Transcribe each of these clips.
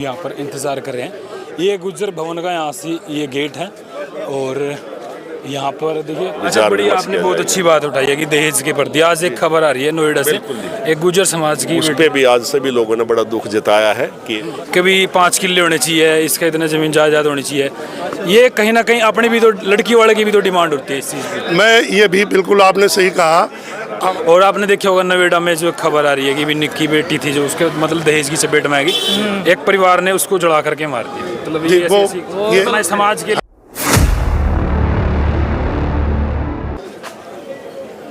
यहाँ पर इंतज़ार कर रहे हैं। ये गुज्जर भवन का यहाँ से ये गेट है और यहाँ पर देखिए। अच्छा, बड़ी आपने बहुत अच्छी बात उठाई है कि दहेज के प्रति आज एक खबर आ रही है नोएडा से, एक गुज्जर समाज की, उस पे भी आज सभी लोगों ने बड़ा दुख जताया है कि कभी 5 किले होने चाहिए, इसका इतना जमीन जायदाद होनी चाहिए। ये कहीं ना कहीं अपनी भी तो लड़की वाले की भी तो डिमांड होती है इस चीज़ की। मैं ये भी बिल्कुल आपने सही कहा। और आपने देखा होगा नोएडा में जो खबर आ रही है कि भी निक्की बेटी थी जो उसके मतलब दहेज की चपेट में आ गई, एक परिवार ने उसको जला करके मार दिया। मतलब ये अपने समाज के।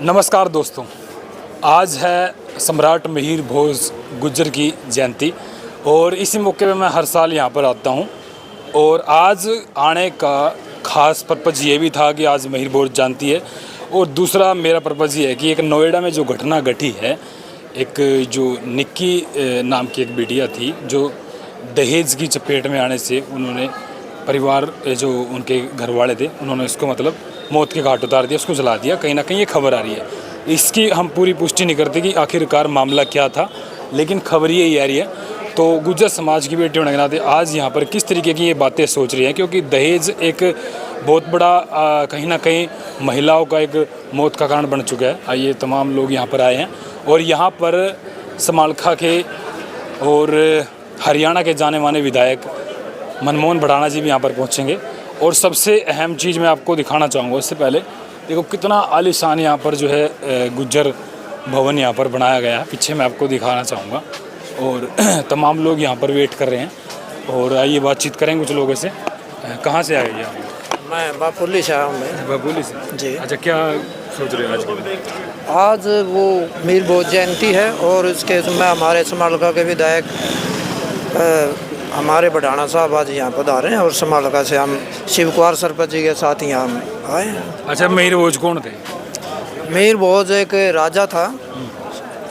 नमस्कार दोस्तों, आज है सम्राट मिहिर भोज गुज्जर की जयंती और इसी मौके पे मैं हर साल यहाँ पर आता हूँ। और आज आने का ख़ास पर्पज़ ये भी था कि आज मिहिर भोज जयंती है और दूसरा मेरा पर्पज़ ये है कि एक नोएडा में जो घटना घटी है, एक जो निक्की नाम की एक बिटिया थी जो दहेज की चपेट में आने से उन्होंने परिवार जो उनके घर वाले थे उन्होंने उसको मतलब मौत के घाट उतार दिया, उसको जला दिया। कहीं ना कहीं ये खबर आ रही है, इसकी हम पूरी पुष्टि नहीं करते कि आखिरकार मामला क्या था, लेकिन खबर यही आ रही है। तो गुज्जर समाज की बेटी होने के नाते आज यहाँ पर किस तरीके की ये बातें सोच रही हैं, क्योंकि दहेज एक बहुत बड़ा कहीं ना कहीं महिलाओं का एक मौत का कारण बन चुका है। आइए तमाम लोग यहाँ पर आए हैं और यहाँ पर समालखा के और हरियाणा के जाने माने विधायक मनमोहन भड़ाना जी भी यहाँ पर पहुँचेंगे। और सबसे अहम चीज़ मैं आपको दिखाना चाहूँगा, इससे पहले देखो कितना आलीशान यहाँ पर जो है गुज्जर भवन यहाँ पर बनाया गया है, पीछे मैं आपको दिखाना चाहूँगा। और तमाम लोग यहाँ पर वेट कर रहे हैं और आइए बातचीत करेंगे कुछ लोगों से। कहाँ से आए आप? मैं बापुली से आया हूँ। मैं बापुली से जी। अच्छा, क्या सोच रहे हो आज के? आज वो मिहिर भोज जयंती है और इसके मैं हमारे समालखा के विधायक हमारे बढ़ाना साहब आज यहाँ पधारे हैं और समालखा से हम शिव कुमार सरपंच जी के साथ यहाँ आए हैं। अच्छा, मिहिर भोज कौन थे? मिहिर भोज एक राजा था,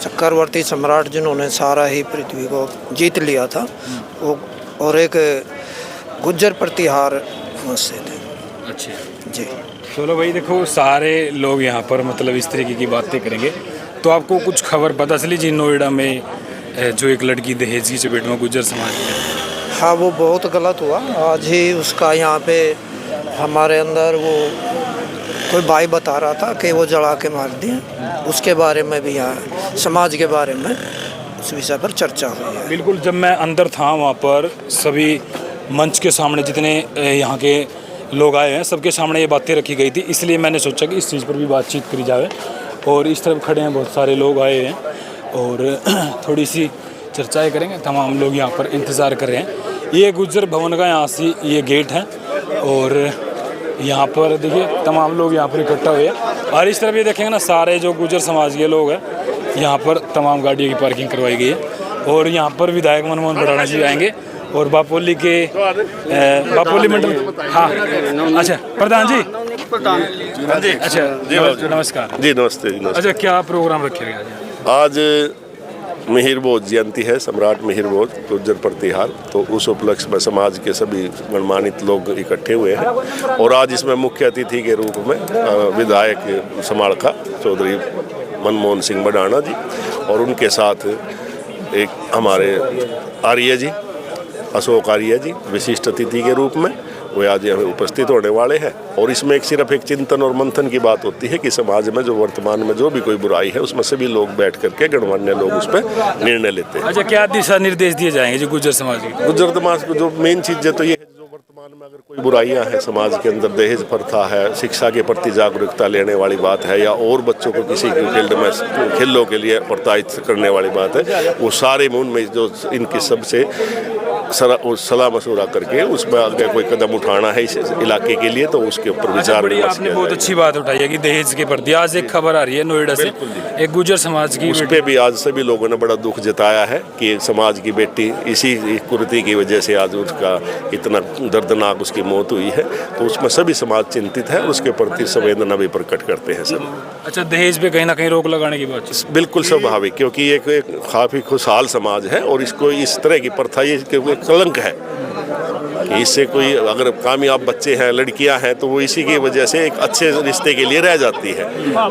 चक्रवर्ती सम्राट, जिन्होंने सारा ही पृथ्वी को जीत लिया था वो, और एक गुज्जर प्रतिहार से थे। अच्छा जी, चलो भाई, देखो सारे लोग यहाँ पर मतलब इस तरीके की बातें करेंगे। तो आपको कुछ खबर पता चली जी नोएडा में जो एक लड़की दहेज की चपेट में गुज्जर समाज में? हाँ, वो बहुत गलत हुआ। आज ही उसका यहाँ पे हमारे अंदर वो कोई भाई बता रहा था कि वो जला के मार दिया। उसके बारे में भी यहाँ समाज के बारे में उस विषय पर चर्चा हुई है। बिल्कुल, जब मैं अंदर था वहाँ पर सभी मंच के सामने जितने यहाँ के लोग आए हैं सबके सामने ये बातें रखी गई थी, इसलिए मैंने सोचा कि इस चीज़ पर भी बातचीत करी जाए। और इस तरफ खड़े हैं बहुत सारे लोग आए हैं और थोड़ी सी चर्चाएं करेंगे। तमाम लोग यहाँ पर इंतज़ार कर रहे हैं। ये गुज्जर भवन का यहाँ से ये गेट है और यहाँ पर देखिए तमाम लोग यहाँ पर इकट्ठा हुए हैं। और इस तरफ ये देखेंगे ना, सारे जो गुज्जर समाज के लोग हैं यहाँ पर तमाम गाड़ियों की पार्किंग करवाई गई है। और यहाँ पर विधायक मनमोहन भड़ाना जी आएंगे और बापोली के बापोली मंडल, हाँ अच्छा प्रधान जी, अच्छा नमस्कार जी नमस्ते। अच्छा, क्या प्रोग्राम रखा गया आज मिहिर भोज जयंती है, सम्राट मिहिर भोज गुज्जर प्रतिहार। तो उस उपलक्ष्य में समाज के सभी गणमान्य लोग इकट्ठे हुए हैं और आज इसमें मुख्य अतिथि के रूप में विधायक समालखा चौधरी मनमोहन सिंह भड़ाना जी और उनके साथ एक हमारे आर्य जी, अशोक आर्य जी विशिष्ट अतिथि के रूप में वो आज यहाँ उपस्थित होने वाले हैं। और इसमें सिर्फ एक चिंतन और मंथन की बात होती है कि समाज में जो वर्तमान में जो भी कोई बुराई है उसमें सभी लोग बैठ करके गणमान्य लोग उस पर निर्णय लेते हैं। अच्छा, क्या दिशा निर्देश दिए जाएंगे जो गुज्जर समाज की? गुज्जर समाज को जो मेन चीज़ है तो ये है, जो वर्तमान में अगर कोई बुराइयां हैं समाज के अंदर, दहेज प्रथा है, शिक्षा के प्रति जागरूकता लेने वाली बात है, या और बच्चों को किसी फील्ड में खेलों के लिए प्रोत्साहित करने वाली बात है, वो सारे में उनमें जो इनकी सबसे सलाह मशूरा करके उसमें अगर कोई कदम उठाना है इस इलाके के लिए तो उसके ऊपर विचार बड़ी आपने बहुत अच्छी बात उठाई है कि दहेज के प्रति आज एक खबर आ रही है नोएडा से, एक गुज्जर समाज की, उस पे भी आज सभी लोगों ने बड़ा दुख जताया है कि एक समाज की बेटी इसी कुरीति की वजह से आज उसका इतना दर्दनाक उसकी मौत हुई है। तो उसमें सभी समाज चिंतित है, उसके प्रति संवेदना भी प्रकट करते हैं सब। अच्छा, दहेज पे कहीं ना कहीं रोक लगाने की बात? बिल्कुल स्वाभाविक, क्योंकि एक काफ़ी खुशहाल समाज है और इसको इस तरह की प्रथा ये कलंक है कि इससे कोई अगर कामयाब बच्चे हैं, लड़कियां हैं, तो वो इसी की वजह से एक अच्छे रिश्ते के लिए रह जाती है।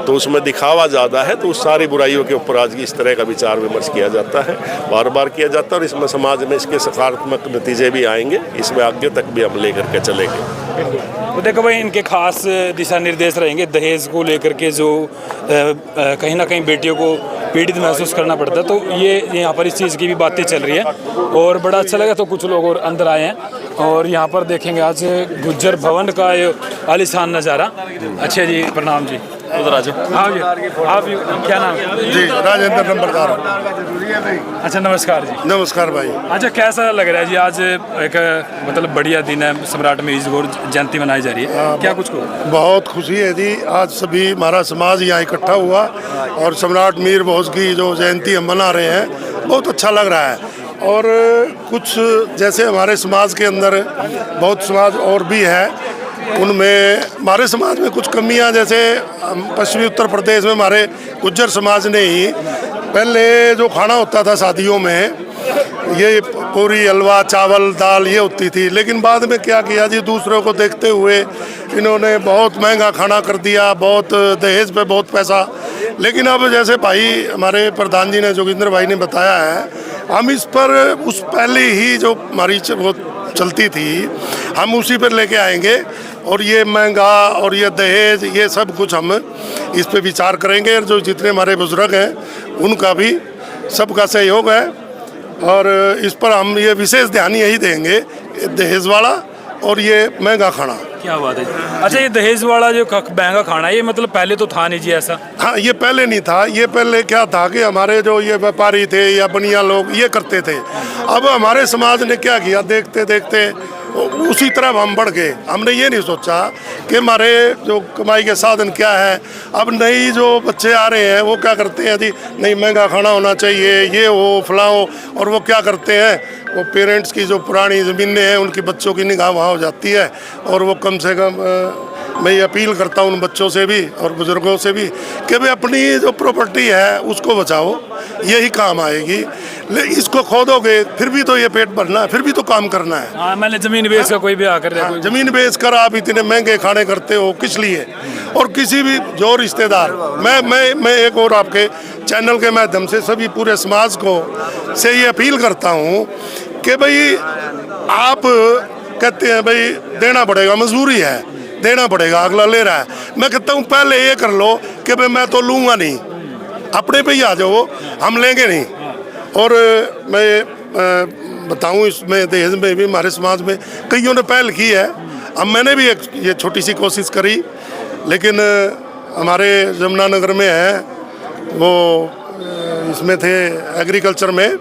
तो उसमें दिखावा ज़्यादा है, तो उस सारी बुराइयों के ऊपर आज इस तरह का विचार विमर्श किया जाता है, बार बार किया जाता है, और इसमें समाज में इसके सकारात्मक नतीजे भी आएंगे, इसमें आगे तक भी हम लेकर के चलेंगे। तो देखो भाई, इनके खास दिशा निर्देश रहेंगे दहेज को लेकर के, जो कहीं ना कहीं बेटियों को पीड़ित महसूस करना पड़ता है। तो ये यहाँ पर इस चीज़ की भी बातें चल रही हैं और बड़ा अच्छा लगा। तो कुछ लोग और अंदर आए हैं और यहाँ पर देखेंगे आज गुज्जर भवन का ये आलीशान नज़ारा। अच्छा जी, प्रणाम जी। उधर आ जाओ। हाँ जी, आप क्या नाम है जी? राजेंद्र नंबरदार। अच्छा, नमस्कार जी। नमस्कार भाई। अच्छा, कैसा लग रहा है जी? आज एक मतलब बढ़िया दिन है, सम्राट मिहिर भोज जयंती मनाई जा रही है, क्या कुछ कहो? बहुत खुशी है जी, आज सभी हमारा समाज यहाँ इकट्ठा हुआ और सम्राट मिहिर भोज की जो जयंती हम मना रहे हैं, बहुत अच्छा लग रहा है। और कुछ जैसे हमारे समाज के अंदर बहुत समाज और भी है, उनमें हमारे समाज में कुछ कमियां, जैसे पश्चिमी उत्तर प्रदेश में हमारे गुज्जर समाज ने ही पहले जो खाना होता था शादियों में, ये पूरी, हलवा, चावल, दाल ये होती थी। लेकिन बाद में क्या किया जी, दूसरों को देखते हुए इन्होंने बहुत महंगा खाना कर दिया, बहुत दहेज पे बहुत पैसा। लेकिन अब जैसे भाई हमारे प्रधान जी ने, जोगिंदर भाई ने बताया है, हम इस पर उस पहले ही जो हमारी वो चलती थी, हम उसी पर लेके आएंगे। और ये महंगा और ये दहेज, ये सब कुछ हम इस पे विचार करेंगे। और जो जितने हमारे बुजुर्ग हैं उनका भी सबका सहयोग है, और इस पर हम ये विशेष ध्यान यही देंगे, दहेज वाला और ये महंगा खाना। क्या बात है। अच्छा, ये दहेज वाला जो महंगा खाना है, ये मतलब पहले तो था नहीं जी ऐसा? हाँ, ये पहले नहीं था। ये पहले क्या था कि हमारे जो ये व्यापारी थे या बनिया लोग ये करते थे। अब हमारे समाज ने क्या किया, देखते देखते उसी तरफ हम बढ़ गए। हमने ये नहीं सोचा कि हमारे जो कमाई के साधन क्या है। अब नई जो बच्चे आ रहे हैं वो क्या करते हैं जी, नहीं महंगा खाना होना चाहिए, ये हो फलाओ, और वो क्या करते हैं, वो पेरेंट्स की जो पुरानी ज़मीनें हैं उनकी बच्चों की निगाह वहाँ हो जाती है। और वो कम से कम मैं ये अपील करता हूँ उन बच्चों से भी और बुज़ुर्गों से भी कि भाई अपनी जो प्रॉपर्टी है उसको बचाओ, यही काम आएगी। इसको खोदोगे फिर भी तो ये पेट भरना है, फिर भी तो काम करना है। हाँ, मैंने ज़मीन बेच का कोई भी आकर ज़मीन बेच कर आप इतने महंगे खाने करते हो किस लिए? और किसी भी जो रिश्तेदार, मैं एक और आपके चैनल के माध्यम से सभी पूरे समाज को से ये अपील करता हूँ कि भाई आप कहते हैं भाई देना पड़ेगा, मजबूरी है, देना पड़ेगा, अगला ले रहा है। मैं कहता हूँ पहले ये कर लो कि भाई मैं तो लूँगा नहीं, अपने पे ही आ जाओ, हम लेंगे नहीं। और मैं बताऊँ, इसमें दहेज में भी हमारे समाज में कईयों ने पहल की है। अब मैंने भी एक ये छोटी सी कोशिश करी, लेकिन हमारे यमुनानगर में है वो इसमें थे एग्रीकल्चर में,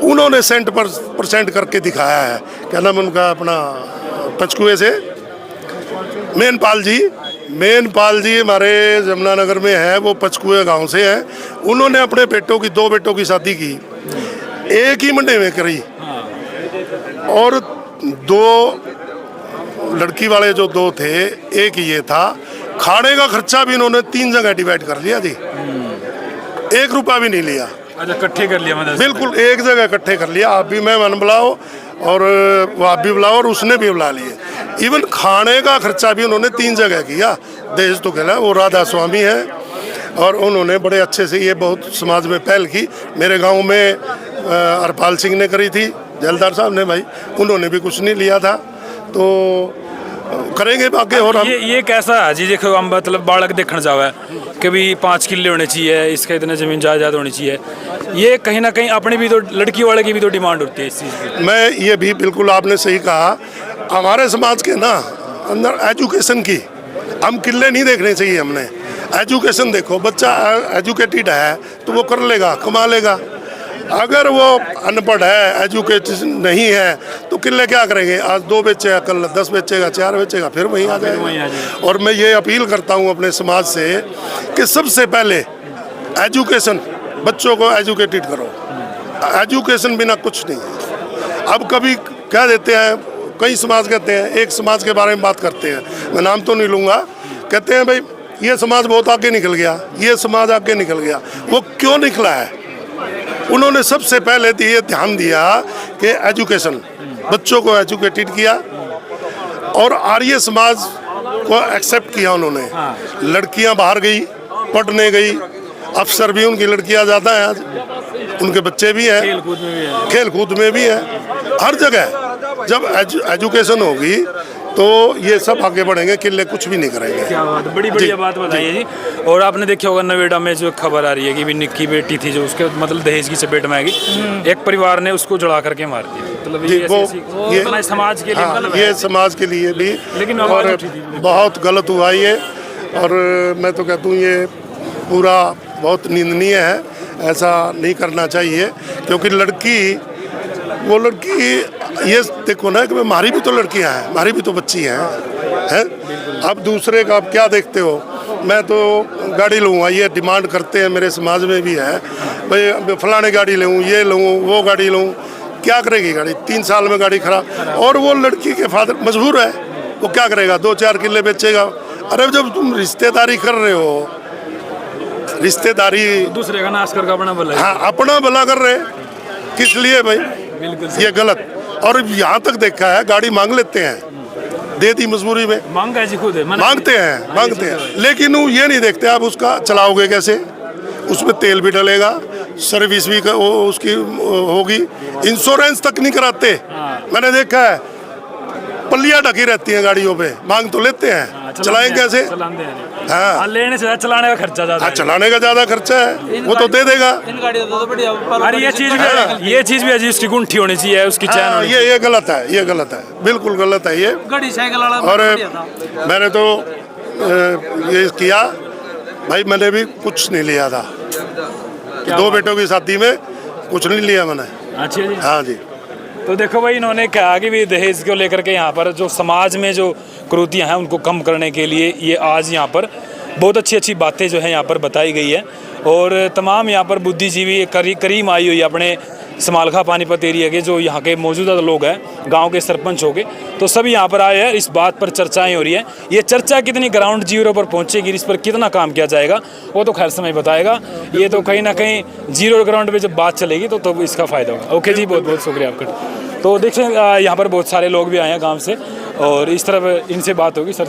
उन्होंने 100% करके दिखाया है। क्या नाम उनका, अपना पचकुए से मेनपाल जी हमारे यमुनानगर में है, वो पचकुए गांव से है। उन्होंने अपने बेटों की, 2 बेटों की शादी की, एक ही मंडे में करी, और 2 लड़की वाले जो 2 थे, एक ही ये था। खाने का खर्चा भी इन्होंने 3 जगह डिवाइड कर लिया जी, 1 रुपया भी नहीं लिया। अच्छा, इकट्ठे कर लिया मतलब? बिल्कुल, एक जगह इकट्ठे कर लिया। आप भी मेहमान बुलाओ और वो आप भी बुलाओ और उसने भी बुला लिए। इवन खाने का खर्चा भी उन्होंने 3 जगह किया। दहेज तो कहला, वो राधा स्वामी है और उन्होंने बड़े अच्छे से ये बहुत समाज में पहल की। मेरे गांव में हरपाल सिंह ने करी थी, जलदार साहब ने, भाई उन्होंने भी कुछ नहीं लिया था। तो करेंगे बाकी। और हम ये कैसा है जी? देखो, हम मतलब बालक देखने जावा है कि भी 5 किले होने चाहिए, इसका इतने ज़मीन जायदाद होनी चाहिए। ये कहीं ना कहीं अपनी भी तो, लड़की वाले की भी तो डिमांड होती है इस चीज़ की। मैं ये भी बिल्कुल आपने सही कहा, हमारे समाज के ना अंदर एजुकेशन की हम किले नहीं देखने चाहिए। हमने एजुकेशन देखो, बच्चा एजुकेटेड है तो वो कर लेगा, कमा लेगा। अगर वो अनपढ़ है, एजुकेशन नहीं है, तो किले क्या करेंगे? आज 2 बेचेगा, कल 10 बेचेगा, 4 बेचेगा, फिर वहीं आ जाएगा। और मैं ये अपील करता हूँ अपने समाज से कि सबसे पहले एजुकेशन, बच्चों को एजुकेटेड करो। एजुकेशन बिना कुछ नहीं है। अब कभी क्या देते हैं, कई समाज कहते हैं, एक समाज के बारे में बात करते हैं, मैं नाम तो नहीं लूँगा, कहते हैं भाई ये समाज बहुत आगे निकल गया, ये समाज आगे निकल गया। वो क्यों निकला है? उन्होंने सबसे पहले ये ध्यान दिया कि एजुकेशन, बच्चों को एजुकेटेड किया, और आर्य समाज को एक्सेप्ट किया उन्होंने। लड़कियां बाहर गई, पढ़ने गई, अफसर भी उनकी लड़कियां ज़्यादा हैं आज, उनके बच्चे भी हैं, खेल कूद में भी है, हर जगह। जब एजुकेशन होगी तो ये सब आगे बढ़ेंगे, किले कुछ भी नहीं करेंगे। क्या बात, बड़ी बढ़िया बात बताइए जी। और आपने देखा होगा नोएडा में जो खबर आ रही है कि भी निक्की बेटी थी जो उसके मतलब दहेज की चपेट में आ गई, एक परिवार ने उसको जला करके मार दिया। मतलब ये अपना समाज के लिए मतलब ये समाज के लिए भी, लेकिन और बहुत गलत हुआ ये। और मैं तो कहता हूँ ये पूरा बहुत निंदनीय है, ऐसा नहीं करना चाहिए। क्योंकि वो लड़की ये देखो ना कि हमारी भी तो लड़कियां हैं, हमारी भी तो बच्ची हैं। अब दूसरे का आप क्या देखते हो? मैं तो गाड़ी लूँगा, ये डिमांड करते हैं, मेरे समाज में भी है भाई फलाने गाड़ी लूँ, ये लूँ, वो गाड़ी लूँ। क्या करेगी गाड़ी? 3 साल में गाड़ी खराब। और वो लड़की के फादर मजबूर है, वो क्या करेगा? 2-4 किले बेचेगा। अरे जब तुम रिश्तेदारी कर रहे हो, रिश्तेदारी दूसरे का नाश करके अपना भला, हाँ अपना भला कर रहे, किस लिए भाई? बिल्कुल ये गलत। और यहाँ तक देखा है गाड़ी मांग लेते हैं, दे दी मजबूरी में, मांगा जी खुद है, मांगते हैं, लेकिन वो ये नहीं देखते आप उसका चलाओगे कैसे, उसमें तेल भी डलेगा, सर्विस भी उसकी होगी, इंश्योरेंस तक नहीं कराते। मैंने देखा है पल्लियाँ ढकी रहती हैं गाड़ियों पे, मांग तो लेते हैं, चलाएंगे कैसे? हाँ, लेने से चलाने का खर्चा ज्यादा है। चलाने का ज्यादा खर्चा है, वो तो दे देगा। अरे ये चीज भी अजीज की गुंठी होनी चाहिए, उसकी चैन। ये गलत है, ये गलत है, बिल्कुल गलत है ये। और मैंने तो ये किया भाई, मैंने भी कुछ नहीं लिया था, 2 बेटों की शादी में कुछ नहीं लिया मैंने। अच्छा जी। हाँ जी। तो देखो भाई, इन्होंने कहा कि भी दहेज को लेकर के यहाँ पर जो समाज में जो कुरीतियाँ हैं उनको कम करने के लिए ये आज यहाँ पर बहुत अच्छी बातें जो है यहाँ पर बताई गई है। और तमाम यहाँ पर बुद्धिजीवी करीम आई हुई है अपने समालखा पानीपत एरिया के जो यहाँ के मौजूदा लोग हैं, गांव के सरपंच हो गए, तो सभी यहाँ पर आए हैं। इस बात पर चर्चाएं हो रही है। ये चर्चा कितनी ग्राउंड जीरो पर पहुँचेगी, इस पर कितना काम किया जाएगा, वो तो खैर समय बताएगा। ये तो कहीं ना कहीं जीरो ग्राउंड पे जब बात चलेगी तो इसका फ़ायदा होगा। ओके जी, बहुत बहुत शुक्रिया आपका। तो देखिए यहाँ पर बहुत सारे लोग भी आए हैं गाँव से, और इस तरफ इनसे बात होगी। सर